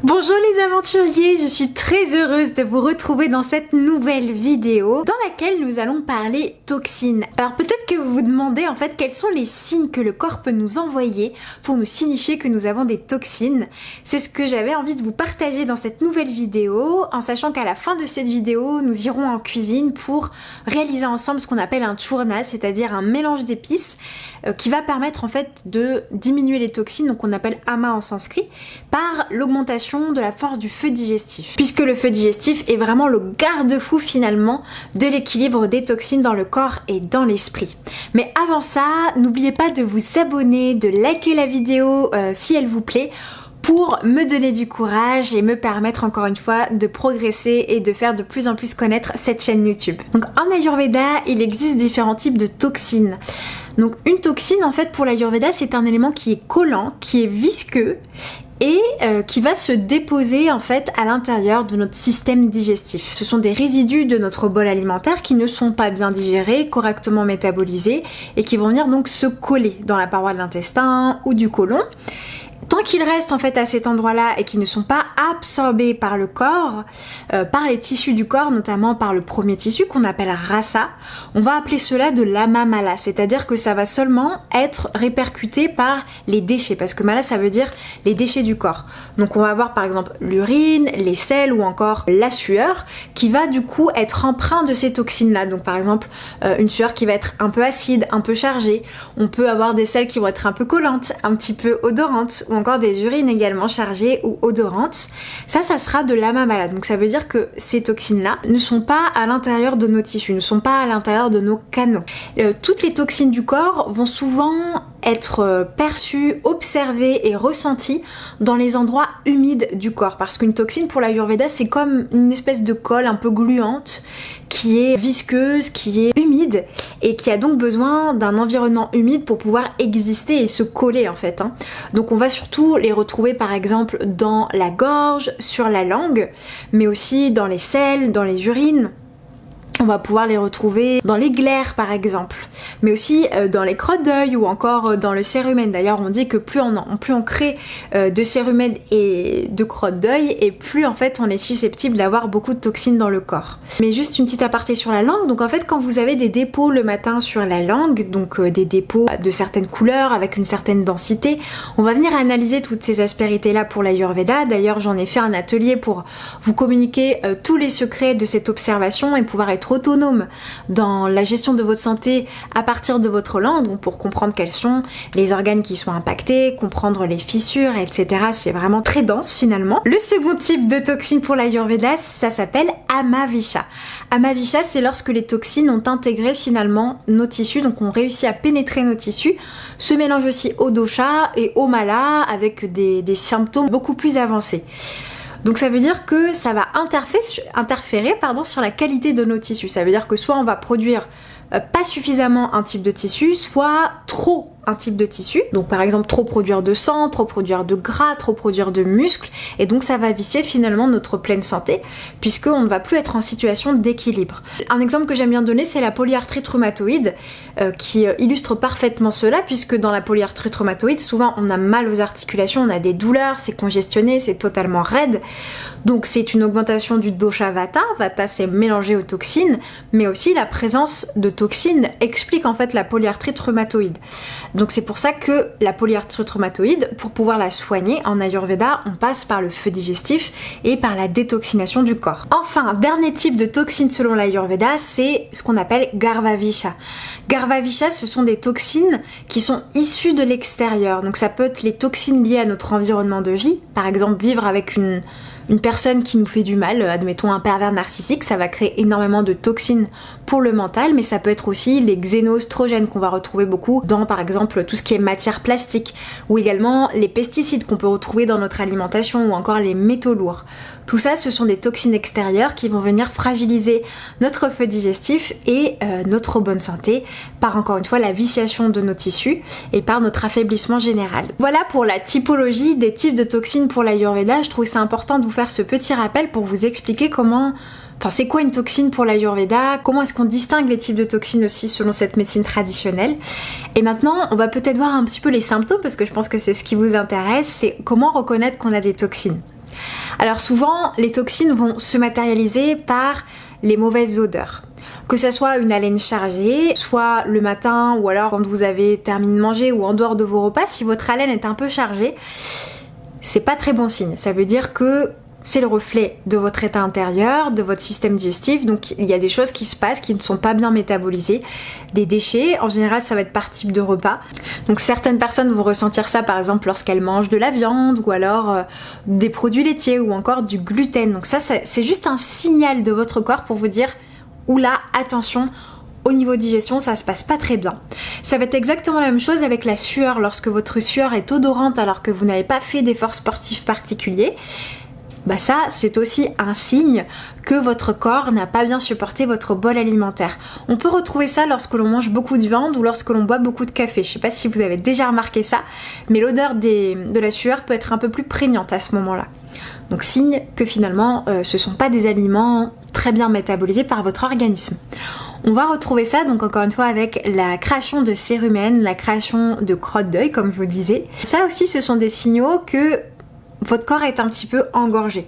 Bonjour les aventuriers, je suis très heureuse de vous retrouver dans cette nouvelle vidéo dans laquelle nous allons parler toxines. Alors peut-être que vous vous demandez en fait quels sont les signes que le corps peut nous envoyer pour nous signifier que nous avons des toxines. C'est ce que j'avais envie de vous partager dans cette nouvelle vidéo, en sachant qu'à la fin de cette vidéo, nous irons en cuisine pour réaliser ensemble ce qu'on appelle un churna, c'est-à-dire un mélange d'épices qui va permettre en fait de diminuer les toxines, donc on appelle ama en sanskrit, par l'augmentation de la force du feu digestif. Puisque le feu digestif est vraiment le garde-fou finalement de l'équilibre des toxines dans le corps et dans l'esprit. Mais avant ça, n'oubliez pas de vous abonner, de liker la vidéo si elle vous plaît, pour me donner du courage et me permettre encore une fois de progresser et de faire de plus en plus connaître cette chaîne YouTube. Donc en Ayurveda, il existe différents types de toxines. Donc une toxine en fait pour l'Ayurveda, c'est un élément qui est collant, qui est visqueux et qui va se déposer en fait à l'intérieur de notre système digestif. Ce sont des résidus de notre bol alimentaire qui ne sont pas bien digérés, correctement métabolisés et qui vont venir donc se coller dans la paroi de l'intestin ou du côlon. Tant qu'ils restent en fait à cet endroit-là et qu'ils ne sont pas absorbés par le corps, par les tissus du corps, notamment par le premier tissu qu'on appelle rasa, on va appeler cela de l'ama mala, c'est-à-dire que ça va seulement être répercuté par les déchets, parce que mala ça veut dire les déchets du corps. Donc on va avoir par exemple l'urine, les selles ou encore la sueur qui va du coup être empreint de ces toxines-là. Donc par exemple une sueur qui va être un peu acide, un peu chargée, on peut avoir des selles qui vont être un peu collantes, un petit peu odorantes, ou encore des urines également chargées ou odorantes. Ça sera de l'ama mala. Donc ça veut dire que ces toxines-là ne sont pas à l'intérieur de nos tissus, ne sont pas à l'intérieur de nos canaux. Toutes les toxines du corps vont souvent être perçues, observées et ressenties dans les endroits humides du corps. Parce qu'une toxine pour l'Ayurveda, c'est comme une espèce de colle un peu gluante qui est visqueuse, qui est humide et qui a donc besoin d'un environnement humide pour pouvoir exister et se coller en fait. Donc on va surtout les retrouver par exemple dans la gorge, sur la langue, mais aussi dans les selles, dans les urines. On va pouvoir les retrouver dans les glaires par exemple, mais aussi dans les crottes d'œil ou encore dans le cérumen. D'ailleurs on dit que plus on crée de cérumen et de crottes d'œil et plus en fait on est susceptible d'avoir beaucoup de toxines dans le corps. Mais juste une petite aparté sur la langue, donc en fait quand vous avez des dépôts le matin sur la langue, donc des dépôts de certaines couleurs avec une certaine densité, on va venir analyser toutes ces aspérités là pour l'Ayurveda. D'ailleurs j'en ai fait un atelier pour vous communiquer tous les secrets de cette observation et pouvoir être autonome dans la gestion de votre santé à partir de votre langue, donc pour comprendre quels sont les organes qui sont impactés, comprendre les fissures, etc. C'est vraiment très dense finalement. Le second type de toxine pour l'Ayurveda, ça s'appelle Amavisha. Amavisha, c'est lorsque les toxines ont intégré finalement nos tissus, donc ont réussi à pénétrer nos tissus, se mélange aussi au dosha et au mala avec des symptômes beaucoup plus avancés. Donc ça veut dire que ça va interférer sur la qualité de nos tissus. Ça veut dire que soit on va produire pas suffisamment un type de tissu, soit trop un type de tissu. Donc par exemple trop produire de sang, trop produire de gras, trop produire de muscles, et donc ça va vicier finalement notre pleine santé puisqu'on ne va plus être en situation d'équilibre. Un exemple que j'aime bien donner, c'est la polyarthrite rhumatoïde qui illustre parfaitement cela, puisque dans la polyarthrite rhumatoïde souvent on a mal aux articulations, on a des douleurs, c'est congestionné, c'est totalement raide. Donc c'est une augmentation du dosha vata. Vata c'est mélangé aux toxines, mais aussi la présence de toxines explique en fait la polyarthrite rhumatoïde. Donc c'est pour ça que la polyarthrite rhumatoïde, pour pouvoir la soigner en Ayurveda, on passe par le feu digestif et par la détoxination du corps. Enfin, dernier type de toxine selon l'Ayurveda, c'est ce qu'on appelle Garvavisha. Garvavisha, ce sont des toxines qui sont issues de l'extérieur. Donc ça peut être les toxines liées à notre environnement de vie, par exemple vivre avec une personne qui nous fait du mal, admettons un pervers narcissique, ça va créer énormément de toxines pour le mental, mais ça peut être aussi les xénoœstrogènes qu'on va retrouver beaucoup dans par exemple tout ce qui est matière plastique, ou également les pesticides qu'on peut retrouver dans notre alimentation, ou encore les métaux lourds. Tout ça, ce sont des toxines extérieures qui vont venir fragiliser notre feu digestif et notre bonne santé par encore une fois la viciation de nos tissus et par notre affaiblissement général. Voilà pour la typologie des types de toxines pour l'Ayurveda. Je trouve c'est important de vous faire ce petit rappel pour vous expliquer comment Enfin, c'est quoi une toxine pour l'Ayurveda? Comment est-ce qu'on distingue les types de toxines aussi selon cette médecine traditionnelle? Et maintenant, on va peut-être voir un petit peu les symptômes parce que je pense que c'est ce qui vous intéresse, c'est comment reconnaître qu'on a des toxines. Alors souvent, les toxines vont se matérialiser par les mauvaises odeurs. Que ça soit une haleine chargée, soit le matin ou alors quand vous avez terminé de manger ou en dehors de vos repas, si votre haleine est un peu chargée, c'est pas très bon signe. Ça veut dire que c'est le reflet de votre état intérieur, de votre système digestif, donc il y a des choses qui se passent qui ne sont pas bien métabolisées, des déchets, en général ça va être par type de repas. Donc certaines personnes vont ressentir ça par exemple lorsqu'elles mangent de la viande ou alors des produits laitiers ou encore du gluten. Donc ça c'est juste un signal de votre corps pour vous dire oula, attention, au niveau digestion, ça se passe pas très bien. Ça va être exactement la même chose avec la sueur. Lorsque votre sueur est odorante alors que vous n'avez pas fait d'efforts sportifs particuliers, bah ça c'est aussi un signe que votre corps n'a pas bien supporté votre bol alimentaire. On peut retrouver ça lorsque l'on mange beaucoup de viande ou lorsque l'on boit beaucoup de café. Je sais pas si vous avez déjà remarqué ça, mais l'odeur de la sueur peut être un peu plus prégnante à ce moment-là. Donc signe que finalement ce sont pas des aliments très bien métabolisés par votre organisme. On va retrouver ça donc encore une fois avec la création de cérumen, la création de crottes d'œil comme je vous disais. Ça aussi ce sont des signaux que votre corps est un petit peu engorgé.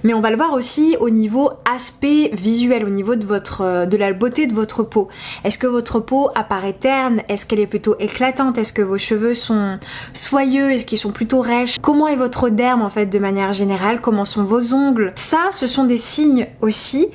Mais on va le voir aussi au niveau aspect visuel, au niveau de la beauté de votre peau. Est-ce que votre peau apparaît terne? Est-ce qu'elle est plutôt éclatante? Est-ce que vos cheveux sont soyeux? Est-ce qu'ils sont plutôt rêches? Comment est votre derme en fait de manière générale? Comment sont vos ongles? Ça, ce sont des signes aussi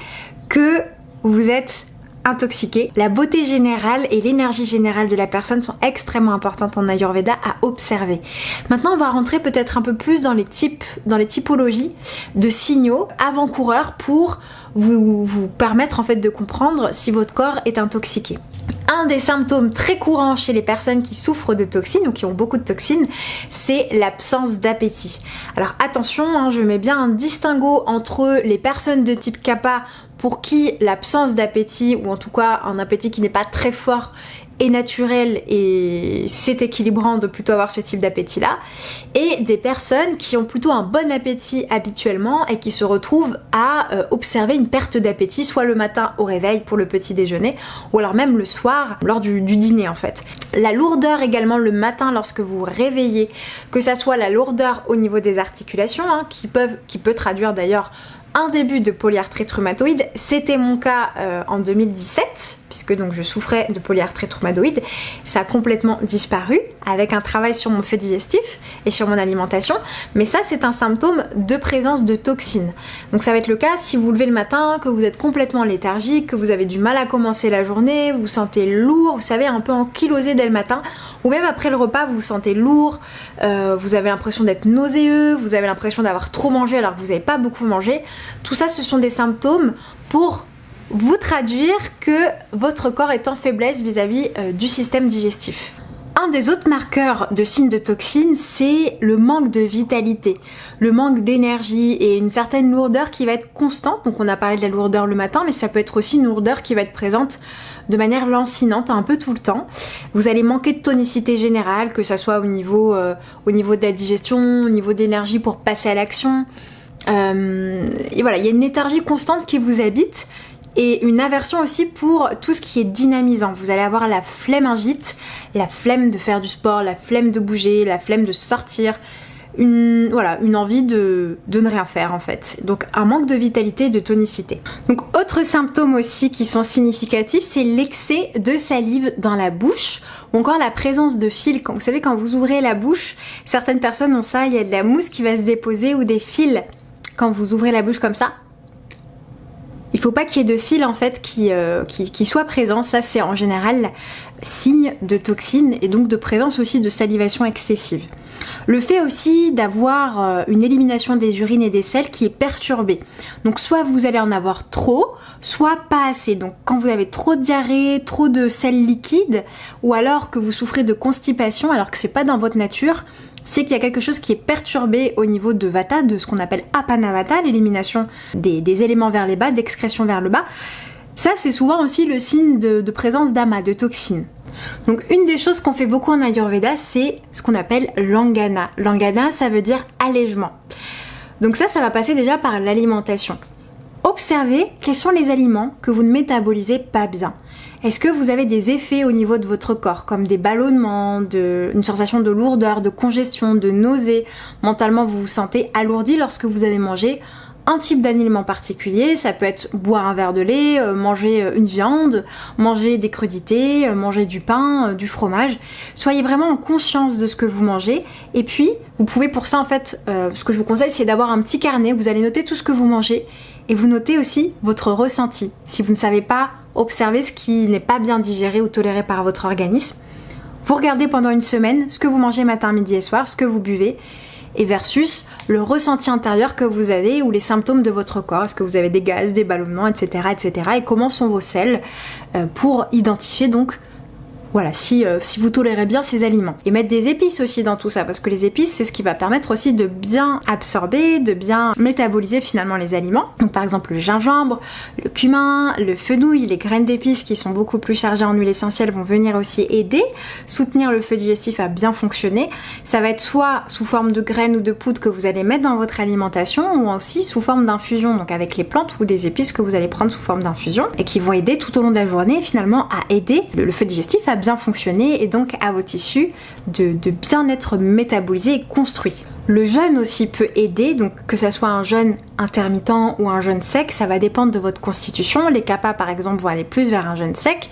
que vous êtes intoxiqué. La beauté générale et l'énergie générale de la personne sont extrêmement importantes en Ayurveda à observer. Maintenant, on va rentrer peut-être un peu plus dans les typologies de signaux avant-coureurs pour vous permettre en fait de comprendre si votre corps est intoxiqué. Un des symptômes très courants chez les personnes qui souffrent de toxines ou qui ont beaucoup de toxines, c'est l'absence d'appétit. Alors attention, hein, je mets bien un distinguo entre les personnes de type Kapha pour qui l'absence d'appétit, ou en tout cas un appétit qui n'est pas très fort, est naturel et c'est équilibrant de plutôt avoir ce type d'appétit là, et des personnes qui ont plutôt un bon appétit habituellement et qui se retrouvent à observer une perte d'appétit soit le matin au réveil pour le petit déjeuner ou alors même le soir lors du dîner en fait. La lourdeur également le matin lorsque vous vous réveillez, que ça soit la lourdeur au niveau des articulations hein, qui peut traduire d'ailleurs un début de polyarthrite rhumatoïde. C'était mon cas en 2017 puisque donc je souffrais de polyarthrite rhumatoïde. Ça a complètement disparu avec un travail sur mon fait digestif et sur mon alimentation, mais ça c'est un symptôme de présence de toxines. Donc ça va être le cas si vous vous levez le matin, que vous êtes complètement léthargique, que vous avez du mal à commencer la journée, vous vous sentez lourd, vous savez un peu ankylosé dès le matin, ou même après le repas vous vous sentez lourd, vous avez l'impression d'être nauséeux, vous avez l'impression d'avoir trop mangé alors que vous n'avez pas beaucoup mangé. Tout ça ce sont des symptômes pour vous traduire que votre corps est en faiblesse vis-à-vis du système digestif. Un des autres marqueurs de signes de toxines, c'est le manque de vitalité, le manque d'énergie et une certaine lourdeur qui va être constante. Donc on a parlé de la lourdeur le matin, mais ça peut être aussi une lourdeur qui va être présente de manière lancinante un peu tout le temps. Vous allez manquer de tonicité générale, que ça soit au niveau de la digestion, au niveau d'énergie pour passer à l'action. Et voilà, il y a une léthargie constante qui vous habite. Et une aversion aussi pour tout ce qui est dynamisant. Vous allez avoir la flemmingite, la flemme de faire du sport, la flemme de bouger, la flemme de sortir, une envie de ne rien faire en fait. Donc un manque de vitalité et de tonicité. Donc autres symptômes aussi qui sont significatifs, c'est l'excès de salive dans la bouche ou encore la présence de fils. Vous savez quand vous ouvrez la bouche, certaines personnes ont ça, il y a de la mousse qui va se déposer ou des fils quand vous ouvrez la bouche comme ça. Il ne faut pas qu'il y ait de fils en fait qui soient présents, ça c'est en général signe de toxines et donc de présence aussi de salivation excessive. Le fait aussi d'avoir une élimination des urines et des selles qui est perturbée. Donc soit vous allez en avoir trop, soit pas assez. Donc quand vous avez trop de diarrhée, trop de selles liquides ou alors que vous souffrez de constipation alors que c'est pas dans votre nature, c'est qu'il y a quelque chose qui est perturbé au niveau de Vata, de ce qu'on appelle Apana Vata, l'élimination des éléments vers les bas, d'excrétion vers le bas. Ça, c'est souvent aussi le signe de présence d'ama, de toxines. Donc une des choses qu'on fait beaucoup en Ayurveda, c'est ce qu'on appelle l'angana. L'angana, ça veut dire allègement. Donc ça va passer déjà par l'alimentation. Au Observez quels sont les aliments que vous ne métabolisez pas bien. Est-ce que vous avez des effets au niveau de votre corps, comme des ballonnements, une sensation de lourdeur, de congestion, de nausée? Mentalement, vous vous sentez alourdi lorsque vous avez mangé un type d'aliment particulier. Ça peut être boire un verre de lait, manger une viande, manger des crudités, manger du pain, du fromage. Soyez vraiment en conscience de ce que vous mangez. Et puis, vous pouvez pour ça, en fait, ce que je vous conseille, c'est d'avoir un petit carnet. Vous allez noter tout ce que vous mangez et vous notez aussi votre ressenti. Si vous ne savez pas observer ce qui n'est pas bien digéré ou toléré par votre organisme, vous regardez pendant une semaine ce que vous mangez matin, midi et soir, ce que vous buvez, et versus le ressenti intérieur que vous avez ou les symptômes de votre corps. Est-ce que vous avez des gaz, des ballonnements, etc. etc. et comment sont vos selles pour identifier donc voilà, si vous tolérez bien ces aliments. Et mettre des épices aussi dans tout ça, parce que les épices, c'est ce qui va permettre aussi de bien absorber, de bien métaboliser finalement les aliments. Donc par exemple le gingembre, le cumin, le fenouil, les graines d'épices qui sont beaucoup plus chargées en huile essentielle vont venir aussi aider, soutenir le feu digestif à bien fonctionner. Ça va être soit sous forme de graines ou de poudre que vous allez mettre dans votre alimentation, ou aussi sous forme d'infusion, donc avec les plantes ou des épices que vous allez prendre sous forme d'infusion, et qui vont aider tout au long de la journée finalement à aider le feu digestif à bien fonctionner et donc à vos tissus de bien être métabolisés et construits. Le jeûne aussi peut aider, donc que ça soit un jeûne intermittent ou un jeûne sec, ça va dépendre de votre constitution. Les kapha par exemple vont aller plus vers un jeûne sec,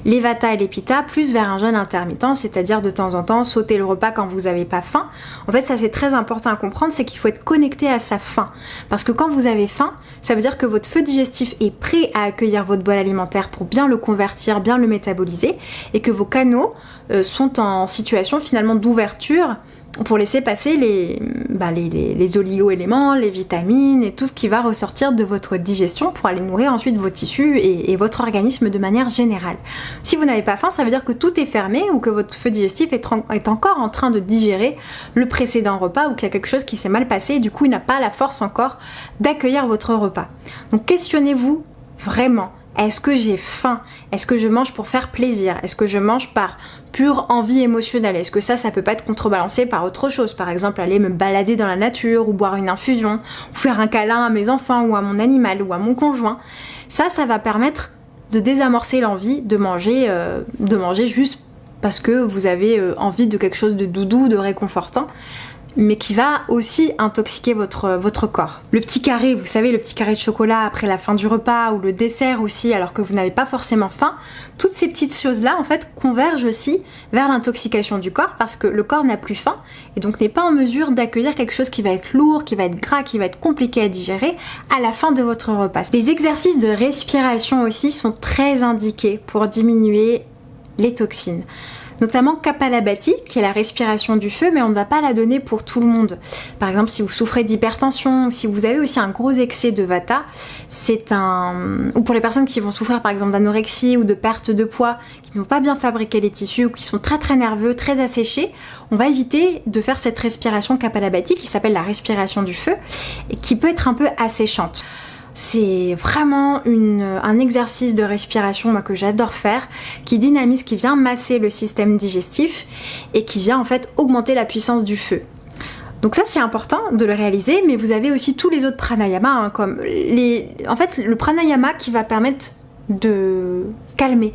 les vata et les pitta plus vers un jeûne intermittent, c'est-à-dire de temps en temps sauter le repas quand vous n'avez pas faim. En fait ça c'est très important à comprendre, c'est qu'il faut être connecté à sa faim, parce que quand vous avez faim, ça veut dire que votre feu digestif est prêt à accueillir votre bol alimentaire pour bien le convertir, bien le métaboliser, et que vos canaux sont en situation finalement d'ouverture pour laisser passer les oligo-éléments, les vitamines et tout ce qui va ressortir de votre digestion pour aller nourrir ensuite vos tissus et votre organisme de manière générale. Si vous n'avez pas faim, ça veut dire que tout est fermé ou que votre feu digestif est encore en train de digérer le précédent repas ou qu'il y a quelque chose qui s'est mal passé et du coup il n'a pas la force encore d'accueillir votre repas. Donc questionnez-vous vraiment. Est-ce que j'ai faim? Est-ce que je mange pour faire plaisir? Est-ce que je mange par pure envie émotionnelle? Est-ce que ça peut pas être contrebalancé par autre chose? Par exemple, aller me balader dans la nature ou boire une infusion ou faire un câlin à mes enfants ou à mon animal ou à mon conjoint. Ça va permettre de désamorcer l'envie de manger juste parce que vous avez envie de quelque chose de doudou, de réconfortant, mais qui va aussi intoxiquer votre corps. Le petit carré, vous savez, le petit carré de chocolat après la fin du repas, ou le dessert aussi alors que vous n'avez pas forcément faim, toutes ces petites choses-là en fait convergent aussi vers l'intoxication du corps parce que le corps n'a plus faim et donc n'est pas en mesure d'accueillir quelque chose qui va être lourd, qui va être gras, qui va être compliqué à digérer à la fin de votre repas. Les exercices de respiration aussi sont très indiqués pour diminuer les toxines. Notamment Kapalabhati, qui est la respiration du feu, mais on ne va pas la donner pour tout le monde. Par exemple, si vous souffrez d'hypertension, si vous avez aussi un gros excès de vata, ou pour les personnes qui vont souffrir par exemple d'anorexie ou de perte de poids, qui n'ont pas bien fabriqué les tissus ou qui sont très très nerveux, très asséchés, on va éviter de faire cette respiration Kapalabhati qui s'appelle la respiration du feu et qui peut être un peu asséchante. C'est vraiment un exercice de respiration que j'adore faire, qui dynamise, qui vient masser le système digestif et qui vient en fait augmenter la puissance du feu. Donc ça c'est important de le réaliser, mais vous avez aussi tous les autres pranayamas, comme le pranayama qui va permettre de calmer,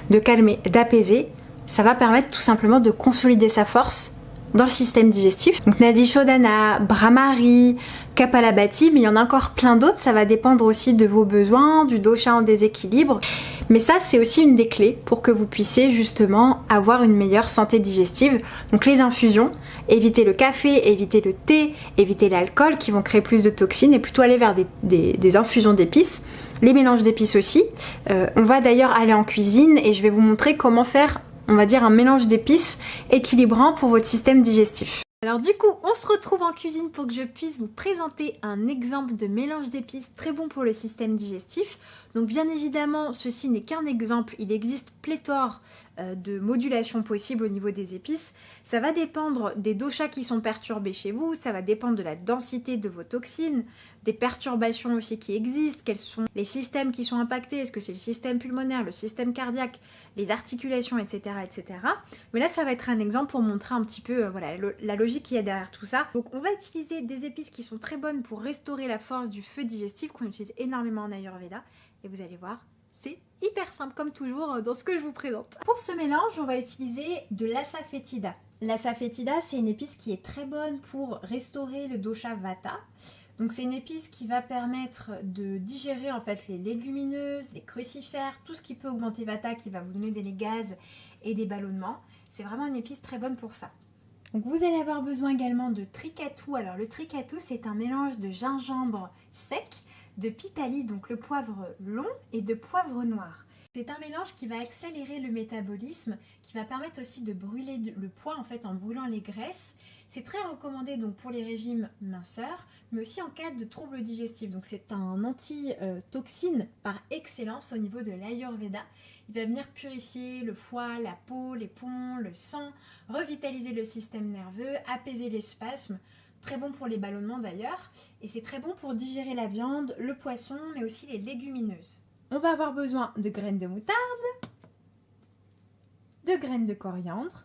d'apaiser. Ça va permettre tout simplement de consolider sa force dans le système digestif. Donc Nadi Shodhana, Brahmari, Kapalabhati, mais il y en a encore plein d'autres, ça va dépendre aussi de vos besoins, du dosha en déséquilibre. Mais ça c'est aussi une des clés pour que vous puissiez justement avoir une meilleure santé digestive. Donc les infusions, évitez le café, évitez le thé, évitez l'alcool qui vont créer plus de toxines et plutôt aller vers des infusions d'épices. Les mélanges d'épices aussi. On va d'ailleurs aller en cuisine et je vais vous montrer comment faire, on va dire, un mélange d'épices équilibrant pour votre système digestif. Alors du coup, on se retrouve en cuisine pour que je puisse vous présenter un exemple de mélange d'épices très bon pour le système digestif. Donc bien évidemment, ceci n'est qu'un exemple, il existe pléthore de modulation possible au niveau des épices. Ça va dépendre des doshas qui sont perturbés chez vous, ça va dépendre de la densité de vos toxines, des perturbations aussi qui existent, quels sont les systèmes qui sont impactés, est-ce que c'est le système pulmonaire, le système cardiaque, les articulations, etc., etc. Mais là, ça va être un exemple pour montrer un petit peu voilà, la logique qu'il y a derrière tout ça. Donc on va utiliser des épices qui sont très bonnes pour restaurer la force du feu digestif, qu'on utilise énormément en Ayurveda, et vous allez voir, c'est hyper simple comme toujours dans ce que je vous présente. Pour ce mélange, on va utiliser de l'asafoetida. L'asafoetida, c'est une épice qui est très bonne pour restaurer le dosha Vata. Donc c'est une épice qui va permettre de digérer en fait les légumineuses, les crucifères, tout ce qui peut augmenter Vata, qui va vous donner des gaz et des ballonnements. C'est vraiment une épice très bonne pour ça. Donc vous allez avoir besoin également de trikatu. Alors le trikatu, c'est un mélange de gingembre sec, de pipali, donc le poivre long, et de poivre noir. C'est un mélange qui va accélérer le métabolisme, qui va permettre aussi de brûler le poids en fait en brûlant les graisses. C'est très recommandé donc pour les régimes minceurs, mais aussi en cas de troubles digestifs. Donc c'est un anti-toxine par excellence au niveau de l'Ayurveda. Il va venir purifier le foie, la peau, les poumons, le sang, revitaliser le système nerveux, apaiser les spasmes. Très bon pour les ballonnements d'ailleurs, et c'est très bon pour digérer la viande, le poisson, mais aussi les légumineuses. On va avoir besoin de graines de moutarde, de graines de coriandre,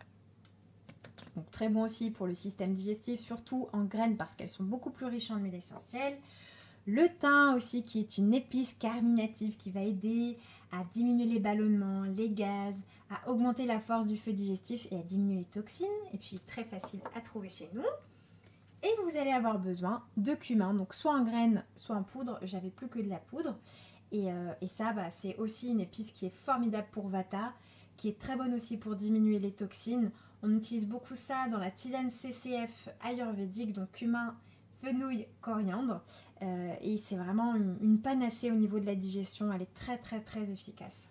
donc très bon aussi pour le système digestif, surtout en graines parce qu'elles sont beaucoup plus riches en huile essentielle. Le thym aussi, qui est une épice carminative qui va aider à diminuer les ballonnements, les gaz, à augmenter la force du feu digestif et à diminuer les toxines, et puis très facile à trouver chez nous. Et vous allez avoir besoin de cumin, donc soit en graines, soit en poudre. J'avais plus que de la poudre. Et ça, c'est aussi une épice qui est formidable pour Vata, qui est très bonne aussi pour diminuer les toxines. On utilise beaucoup ça dans la tisane CCF ayurvédique, donc cumin, fenouil, coriandre. Et c'est vraiment une panacée au niveau de la digestion. Elle est très très très efficace.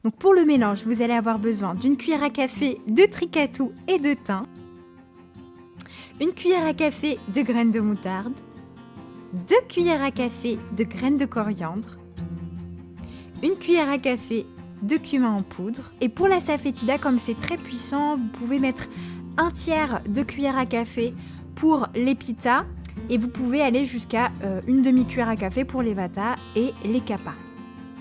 Donc pour le mélange, vous allez avoir besoin d'une cuillère à café de trikatu et de thym, une cuillère à café de graines de moutarde, 2 cuillères à café de graines de coriandre, une cuillère à café de cumin en poudre. Et pour la l'asafoetida, comme c'est très puissant, vous pouvez mettre 1/3 de cuillère à café pour les pitta, et vous pouvez aller jusqu'à une demi-cuillère à café pour les vata et les kapha.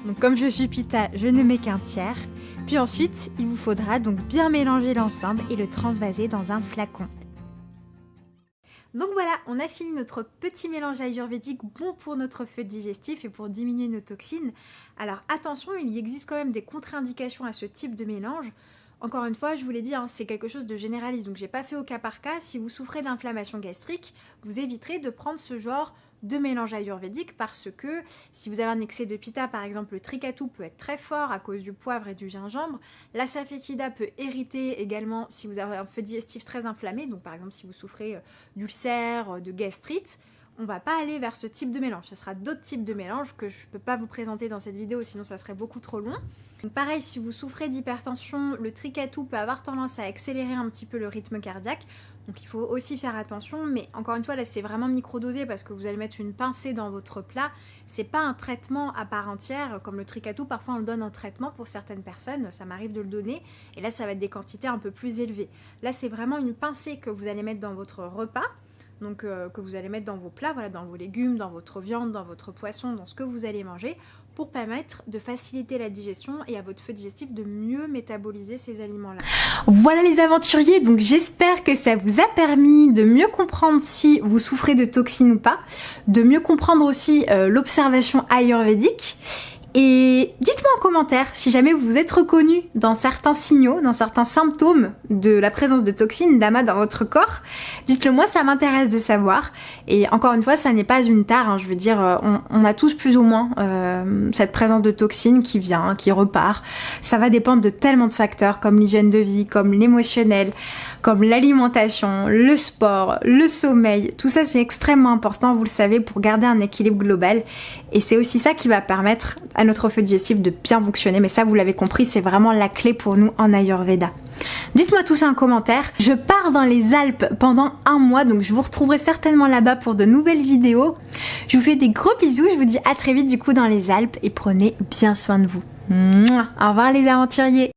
Donc comme je suis pitta, je ne mets qu'un tiers. Puis ensuite, il vous faudra donc bien mélanger l'ensemble et le transvaser dans un flacon. Donc voilà, on a fini notre petit mélange ayurvédique bon pour notre feu digestif et pour diminuer nos toxines. Alors attention, il existe quand même des contre-indications à ce type de mélange. Encore une fois, je vous l'ai dit, c'est quelque chose de généraliste, donc j'ai pas fait au cas par cas. Si vous souffrez d'inflammation gastrique, vous éviterez de prendre ce genre de mélange ayurvédique parce que si vous avez un excès de pitta, par exemple, le trikatu peut être très fort à cause du poivre et du gingembre. L'asafoetida peut irriter également si vous avez un feu digestif très inflammé, donc par exemple si vous souffrez d'ulcère, de gastrite. On va pas aller vers ce type de mélange, ce sera d'autres types de mélanges que je peux pas vous présenter dans cette vidéo, sinon ça serait beaucoup trop long. Donc pareil, si vous souffrez d'hypertension, le trikatu peut avoir tendance à accélérer un petit peu le rythme cardiaque, donc il faut aussi faire attention, mais encore une fois là c'est vraiment microdosé parce que vous allez mettre une pincée dans votre plat, c'est pas un traitement à part entière, comme le trikatu, parfois on le donne en traitement pour certaines personnes, ça m'arrive de le donner, et là ça va être des quantités un peu plus élevées. Là c'est vraiment une pincée que vous allez mettre dans votre repas, donc que vous allez mettre dans vos plats, voilà, dans vos légumes, dans votre viande, dans votre poisson, dans ce que vous allez manger, pour permettre de faciliter la digestion et à votre feu digestif de mieux métaboliser ces aliments-là. Voilà les aventuriers, donc j'espère que ça vous a permis de mieux comprendre si vous souffrez de toxines ou pas, de mieux comprendre aussi l'observation ayurvédique. Et dites-moi en commentaire si jamais vous vous êtes reconnu dans certains signaux, dans certains symptômes de la présence de toxines, d'amas dans votre corps. Dites-le moi, ça m'intéresse de savoir. Et encore une fois, ça n'est pas une tare, je veux dire, on a tous plus ou moins cette présence de toxines qui vient, qui repart. Ça va dépendre de tellement de facteurs comme l'hygiène de vie, comme l'émotionnel, comme l'alimentation, le sport, le sommeil. Tout ça, c'est extrêmement important, vous le savez, pour garder un équilibre global. Et c'est aussi ça qui va permettre à notre feu digestif de bien fonctionner. Mais ça, vous l'avez compris, c'est vraiment la clé pour nous en Ayurveda. Dites-moi tout ça en commentaire. Je pars dans les Alpes pendant un mois, donc je vous retrouverai certainement là-bas pour de nouvelles vidéos. Je vous fais des gros bisous, je vous dis à très vite du coup dans les Alpes et prenez bien soin de vous. Au revoir les aventuriers.